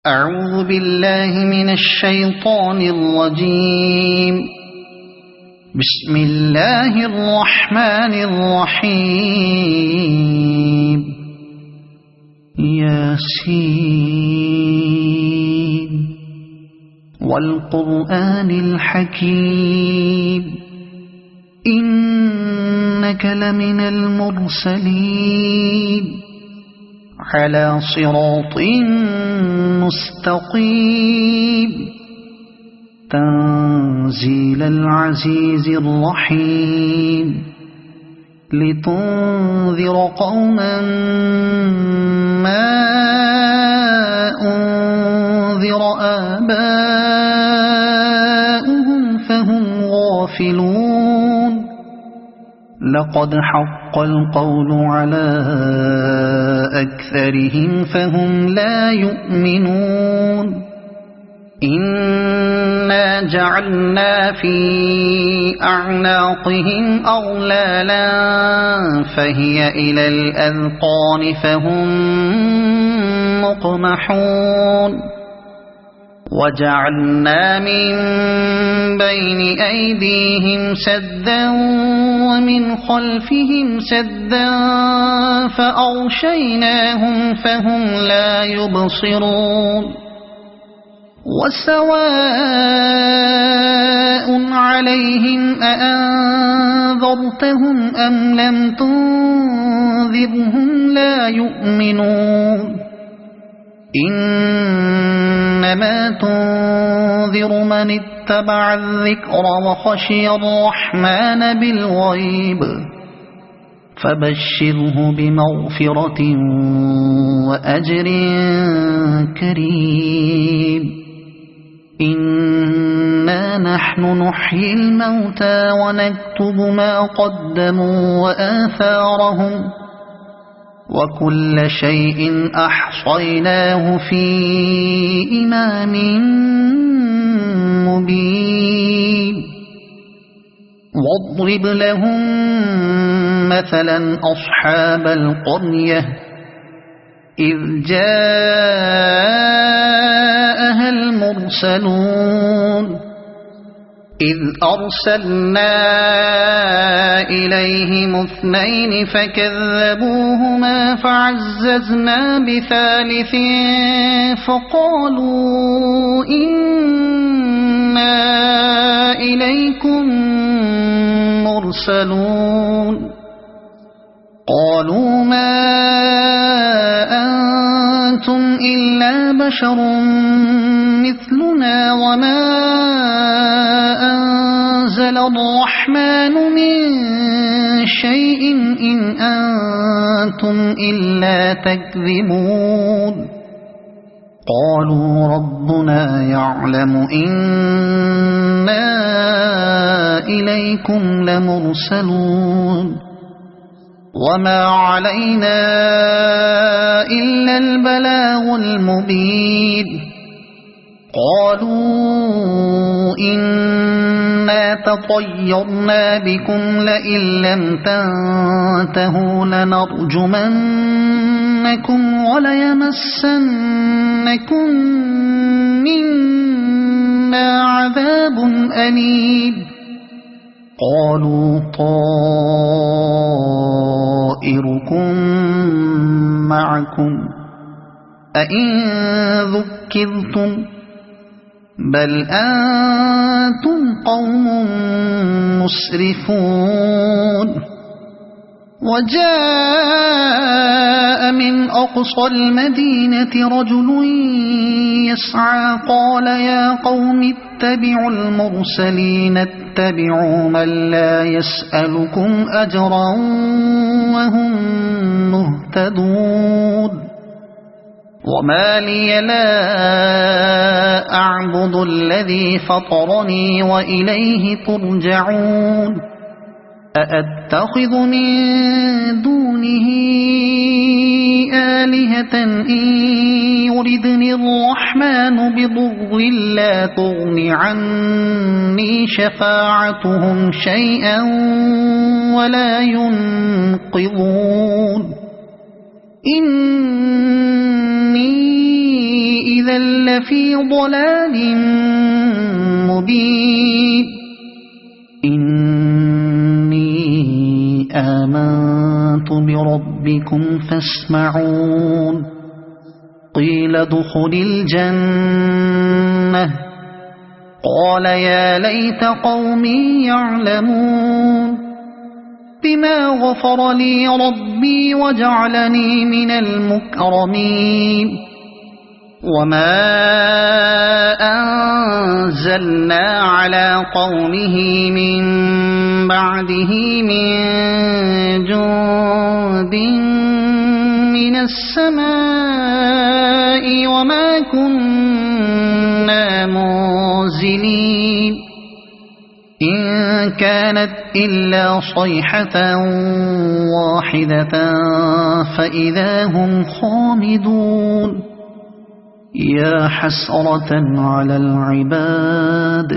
أعوذ بالله من الشيطان الرجيم. بسم الله الرحمن الرحيم. ياسين والقرآن الحكيم إنك لمن المرسلين على صراط مستقيم تنزيل العزيز الرحيم لتنذر قوما ما أنذر آباؤهم فهم غافلون. لقد حق القول على أكثرهم فهم لا يؤمنون. إنا جعلنا في أعناقهم أغلالا فهي إلى الأذقان فهم مقمحون. وجعلنا من بين أيديهم سدا ومن خلفهم سدا فأغشيناهم فهم لا يبصرون. وسواء عليهم أأنذرتهم أم لم تنذرهم لا يؤمنون. إنما تنذر من اتبع الذكر وخشي الرحمن بالغيب فبشره بمغفرة وأجر كريم. إنا نحن نحيي الموتى ونكتب ما قدموا وآثارهم وكل شيء أحصيناه في إمام مبين. واضرب لهم مثلا أصحاب القرية إذ جاءها المرسلون إذ أرسلنا إليهم اثنين فكذبوهما فعززنا بثالث فقالوا إنا إليكم مرسلون. قالوا ما أنتم إلا بشر مثلنا وما أنزل الرحمن من شيء إن أنتم إلا تكذبون. قالوا ربنا يعلم إنا إليكم لمرسلون وما علينا إلا البلاغ المبين. قالوا إنا تطيرنا بكم لئن لم تنتهوا لنرجمنكم وليمسنكم منا عذاب أليم. قالوا طائركم معكم أئن ذكرتم بل أنتم قوم مسرفون. وجاء من أقصى المدينة رجل يسعى قال يا قوم اتبعوا المرسلين اتبعوا من لا يسألكم أجرا وهم مهتدون. وما لي لا أعبد الذي فطرني وإليه ترجعون. أأتخذ من دونه آلهة إن يردني الرحمن بضر لا تغن عني شفاعتهم شيئا ولا ينقذون. إني إذا لفي ضلال مبين إني آمنت بربكم فاسمعون قيل ادخل الجنة قال يا ليت قومي يعلمون بما غفر لي ربي وجعلني من المكرمين وما أنزلنا على قومه من بعده من جند من السماء وما كنا منزلين إن كانت إلا صيحة واحدة فإذا هم خامدون يا حسرة على العباد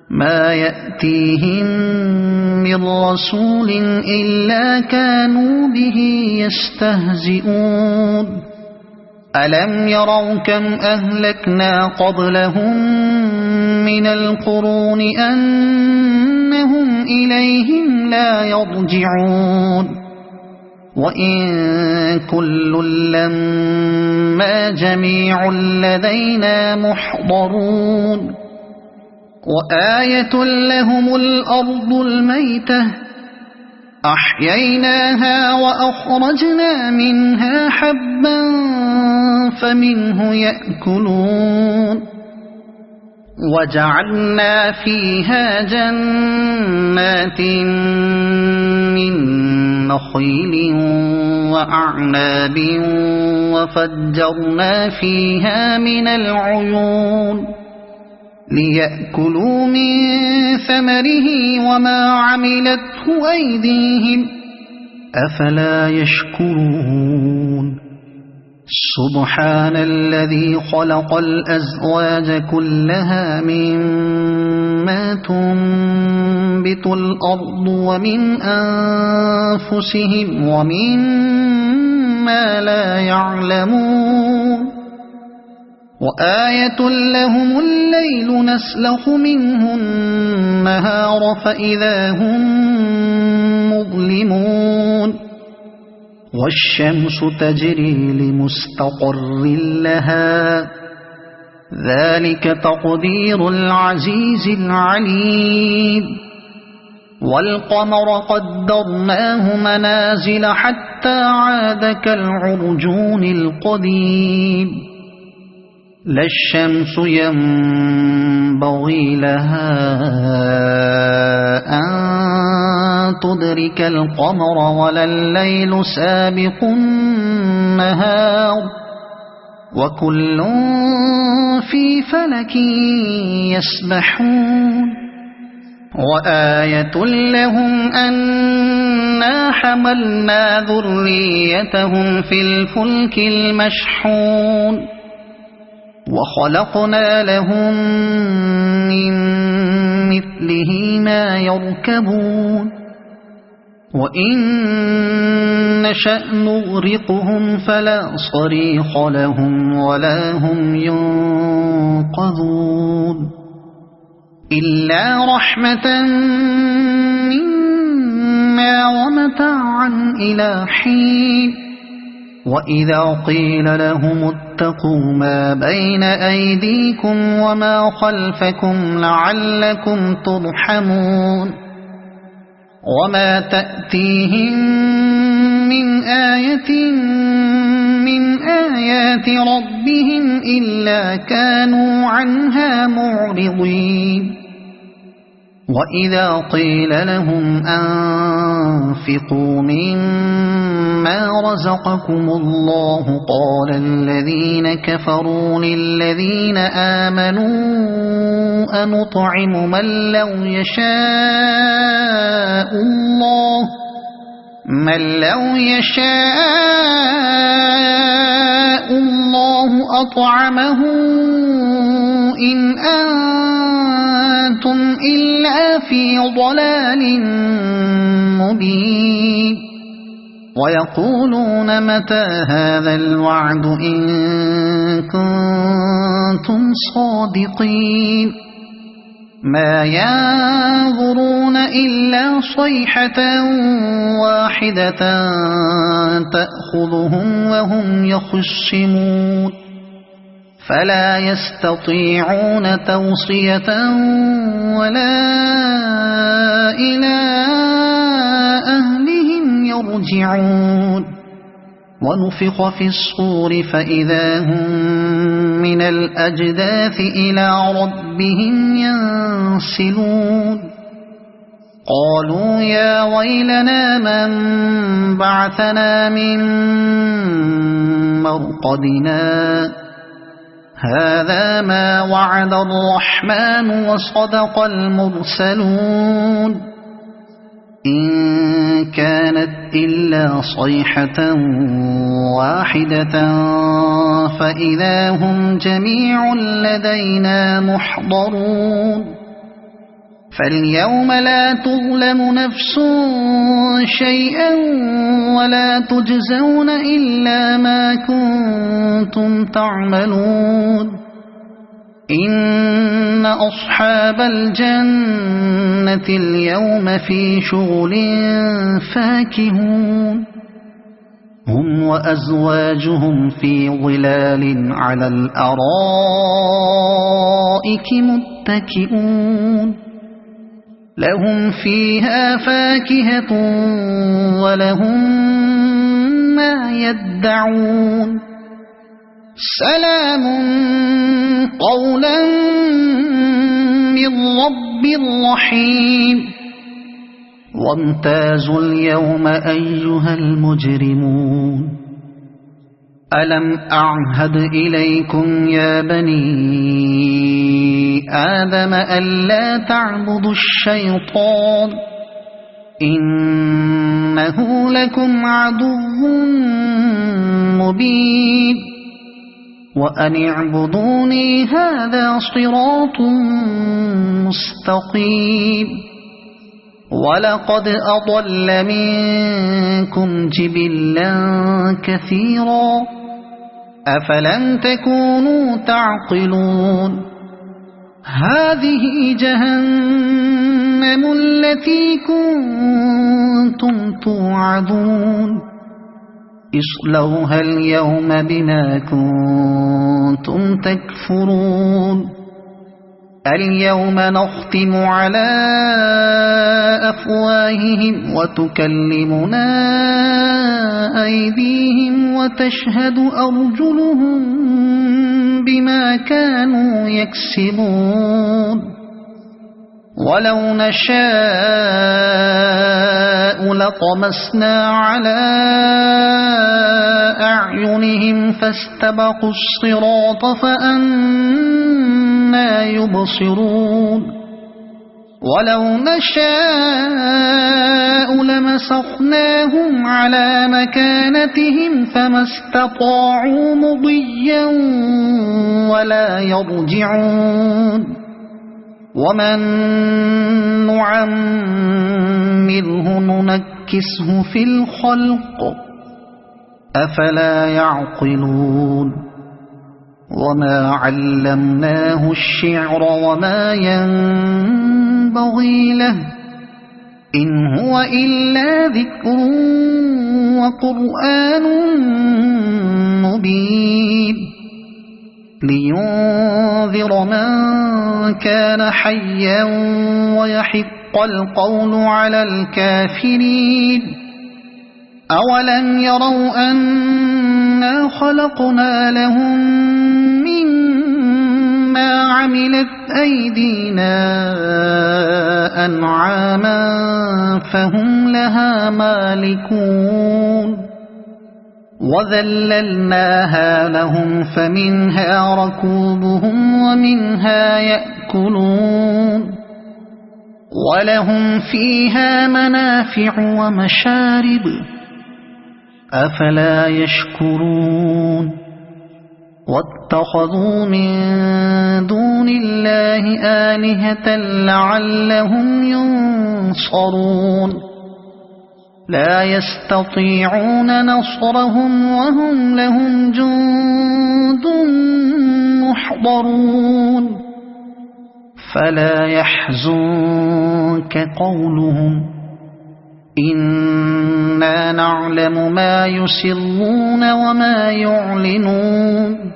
ما يأتيهم من رسول إلا كانوا به يستهزئون ألم يروا كم أهلكنا قبلهم من القرون أنهم إليهم لا يرجعون وإن كل لما جميع لدينا محضرون وآية لهم الأرض الميتة أحييناها وأخرجنا منها حبا فمنه يأكلون وجعلنا فيها جنات من نخيل وأعناب وفجرنا فيها من العيون ليأكلوا من ثمره وما عملته أيديهم أفلا يشكرون سبحان الذي خلق الأزواج كلها مما تنبت الأرض ومن أنفسهم ومما لا يعلمون وآية لهم الليل نسلخ منه النهار فإذا هم مظلمون والشمس تجري لمستقر لها ذلك تقدير العزيز العليم والقمر قدرناه منازل حتى عاد كالعرجون القديم لا الشمس ينبغي لها أن تدرك القمر ولا الليل سابق النهار وكل في فلك يسبحون وآية لهم أنا حملنا ذريتهم في الفلك المشحون وخلقنا لهم من مثله ما يركبون وإن نشأ نغرقهم فلا صريخ لهم ولا هم ينقذون إلا رحمة منا ومتاعا إلى حين وإذا قيل لهم اتقوا ما بين أيديكم وما خلفكم لعلكم ترحمون وما تأتيهم من آية من آيات ربهم إلا كانوا عنها معرضين وإذا قيل لهم أنفقوا مما رزقكم الله قال الذين كفروا للذين آمنوا أنطعم من لو يشاء الله أطعمه إن أنتم إلا في ضلال مبين ويقولون متى هذا الوعد إن كنتم صادقين ما ينظرون إلا صيحة واحدة تأخذهم وهم يخصمون فلا يستطيعون توصية ولا إلى أهلهم يرجعون ونفخ في الصور فإذا هم من الأجداث إلى ربهم ينسلون قالوا يا ويلنا من بعثنا من مرقدنا هذا ما وعد الرحمن وصدق المرسلون إن كانت إلا صيحة واحدة فإذا هم جميع لدينا محضرون فاليوم لا تظلم نفس شيئا ولا تجزون إلا ما كنتم تعملون إن أصحاب الجنة اليوم في شغل فاكهون هم وأزواجهم في ظلال على الأرائك متكئون لهم فيها فاكهة ولهم ما يدعون سلام قولا من رب رحيم وامتازوا اليوم أيها المجرمون ألم أعهد إليكم يا بني آدم ألا تعبدوا الشيطان إنه لكم عدو مبين وأن اعبدوني هذا صراط مستقيم ولقد أضل منكم جبلا كثيرا أفلم تكونوا تعقلون هذه جهنم التي كنتم توعدون اصلوها اليوم بما كنتم تكفرون اليوم نختم على أفواههم وتكلمنا أيديهم وتشهد أرجلهم بما كانوا يكسبون ولو نشاء لطمسنا على أعينهم فاستبقوا الصراط فأنى يبصرون ولو نشاء لمسخناهم على مكانتهم فما استطاعوا مضيا ولا يرجعون ومن نعمره ننكسه في الخلق أفلا يعقلون وما علمناه الشعر وما ينبغي له إن هو إلا ذكر وقرآن مبين لينذر من كان حيا ويحق القول على الكافرين أولم يروا أنا خلقنا لهم مما عملت أيدينا أنعاما فهم لها مالكون وذللناها لهم فمنها ركوبهم ومنها يأكلون ولهم فيها منافع ومشارب أفلا يشكرون واتخذوا من دون الله آلهة لعلهم ينصرون لا يستطيعون نصرهم وهم لهم جند محضرون فلا يحزنك قولهم إنا نعلم ما يسرون وما يعلنون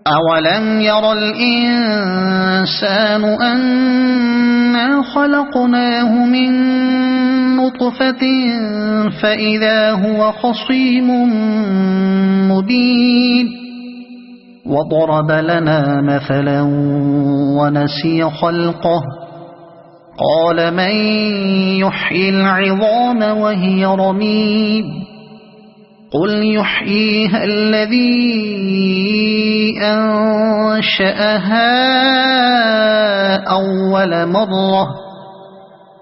أولم ير الإنسان أنا خلقناه من نطفة فإذا هو خصيم مبين وضرب لنا مثلا ونسي خلقه قال من يحيي العظام وهي رميم قل يحييها الذي أنشأها أول مرة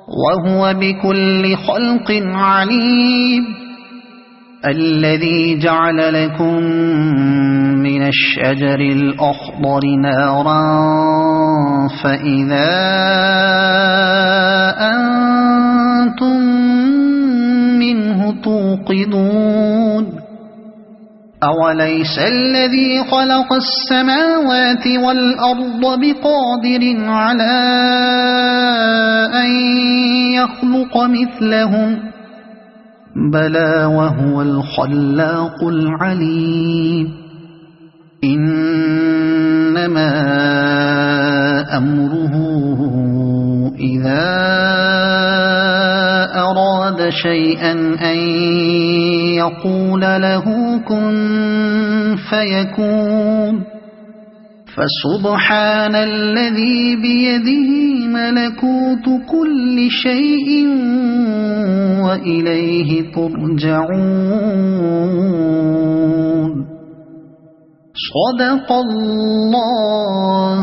وهو بكل خلق عليم الذي جعل لكم من الشجر الأخضر نارا فإذا أنتم منه توقدون أوليس الذي خلق السماوات والأرض بقادر على أن يخلق مثلهم بلى وهو الخلاق العليم إنما أمره إذا أراد شيئا أن يقول له كن فيكون فسبحان الذي بيده ملكوت كل شيء وإليه ترجعون صدق الله